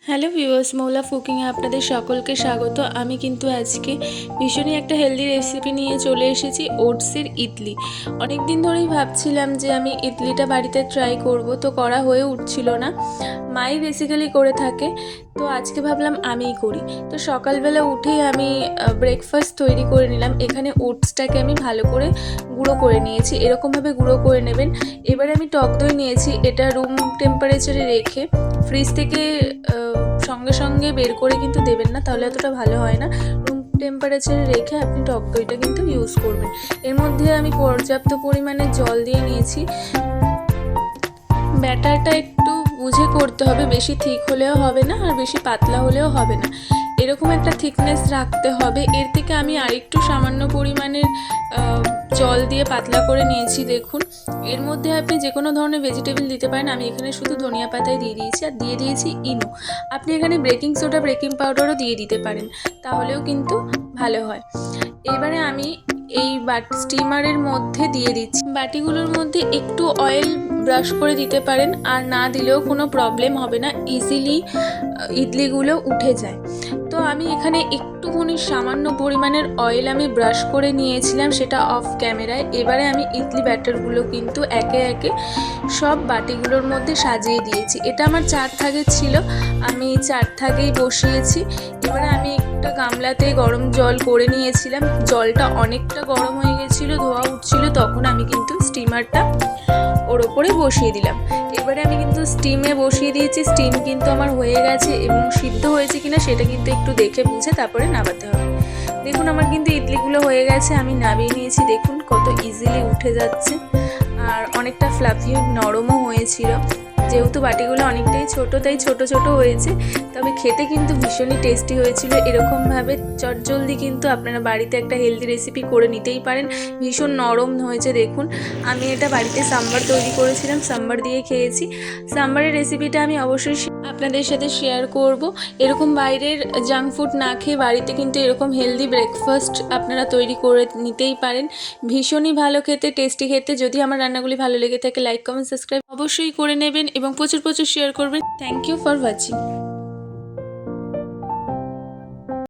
Hello viewers, মৌলা কুকিংয়ে আপনাদের সকলকে স্বাগত। আমি কিন্তু আজকে ভীষণই একটা হেলদি রেসিপি নিয়ে চলে এসেছি, ওটসের ইডলি। অনেক দিন ধরেই ভাবছিলাম যে আমি ইডলিটা বাড়িতে ট্রাই করব, তো করা হয়ে উঠছিল না। মাই বেসিক্যালি করে থাকে, তো আজকে ভাবলাম আমিই করি। তো সকালবেলা উঠেই আমি ব্রেকফাস্ট তৈরি করে নিলাম। এখানে ওটসটাকে আমি ভালো করে গুঁড়ো করে নিয়েছি, এরকমভাবে গুঁড়ো করে নেবেন। এবারে আমি টক দই নিয়েছি, এটা রুম টেম্পারেচারে রেখে ফ্রিজ থেকে সঙ্গে সঙ্গে বের করে কিন্তু দেবেন না, তাহলে এতটা ভালো হয় না। রুম টেম্পারেচারে রেখে আপনি টক দইটা কিন্তু ইউজ করবেন। এর মধ্যে আমি পর্যাপ্ত পরিমাণে জল দিয়ে নিয়েছি। ব্যাটারটা একটু বুঝে করতে হবে, বেশি থিক হলেও হবে না আর বেশি পাতলা হলেও হবে না, এরকম একটা থিকনেস রাখতে হবে। এর থেকে আমি আরেকটু সামান্য পরিমাণের জল দিয়ে পাতলা করে নিয়েছি। দেখুন, এর মধ্যে আপনি যে কোনো ধরনের ভেজিটেবল দিতে পারেন। আমি এখানে শুধু ধনিয়া পাতায় দিয়ে দিয়েছি, আর দিয়ে দিয়েছি ইনো। আপনি এখানে বেকিং সোডা, বেকিং পাউডারও দিয়ে দিতে পারেন, তাহলেও কিন্তু ভালো হয়। এবারে আমি এই স্টিমারের মধ্যে দিয়ে দিচ্ছি। বাটিগুলোর মধ্যে একটু অয়েল ব্রাশ করে দিতে পারেন, আর না দিলেও কোনো প্রবলেম হবে না, ইজিলি ইডলিগুলো উঠে যায়। তো আমি এখানে একটুখানি সামান্য পরিমাণের অয়েল আমি ব্রাশ করে নিয়েছিলাম, সেটা অফ ক্যামেরায়। এবারে আমি ইডলি ব্যাটারগুলো কিন্তু একে একে সব বাটিগুলোর মধ্যে সাজিয়ে দিয়েছি। এটা আমার 4 থাকের ছিল, আমি 4 থাকেই বসিয়েছি। এবারে আমি একটা গামলাতে গরম জল করে নিয়েছিলাম, জলটা অনেকটা গরম হয়ে গেছিলো, ধোয়া উঠছিল, তখন আমি কিন্তু স্টিমারটা ওর ওপরে বসিয়ে দিলাম। এবারে আমি কিন্তু স্টিমে বসিয়ে দিয়েছি। স্টিম কিন্তু আমার হয়ে গেছে, এবং সিদ্ধ হয়েছে কিনা সেটা কিন্তু একটু দেখে বুঝে তারপরে নামাতে হবে। দেখুন, আমার কিন্তু ইডলিগুলো হয়ে গেছে, আমি নামিয়ে নিয়েছি। দেখুন কত ইজিলি উঠে যাচ্ছে, আর অনেকটা ফ্লাফি নরমও হয়েছিল। যেহেতু বাটিগুলো অনেকটাই ছোট, তাই ছোট ছোট হয়েছে, তবে খেতে কিন্তু ভীষণই টেস্টি হয়েছিল। এরকমভাবে চটজলদি কিন্তু আপনারা বাড়িতে একটা হেলদি রেসিপি করে নিতেই পারেন। ভীষণ নরম হয়েছে। দেখুন, আমি এটা বাড়িতে সাম্বার তৈরি করেছিলাম, সাম্বার দিয়ে খেয়েছি। সাম্বারের রেসিপিটা আমি অবশ্যই আপনাদের সাথে শেয়ার করব। এরকম বাইরের জাঙ্ক ফুড না খেয়ে বাড়িতে কিন্তু এরকম হেলদি ব্রেকফাস্ট আপনারা তৈরি করে নিতেই পারেন। ভীষণই ভালো খেতে, টেস্টি খেতে। যদি আমার রান্নাগুলি ভালো লেগে থাকে, লাইক, কমেন্ট, সাবস্ক্রাইব অবশ্যই করে নেবেন, এবং প্রচুর প্রচুর শেয়ার করবেন। Thank you for watching.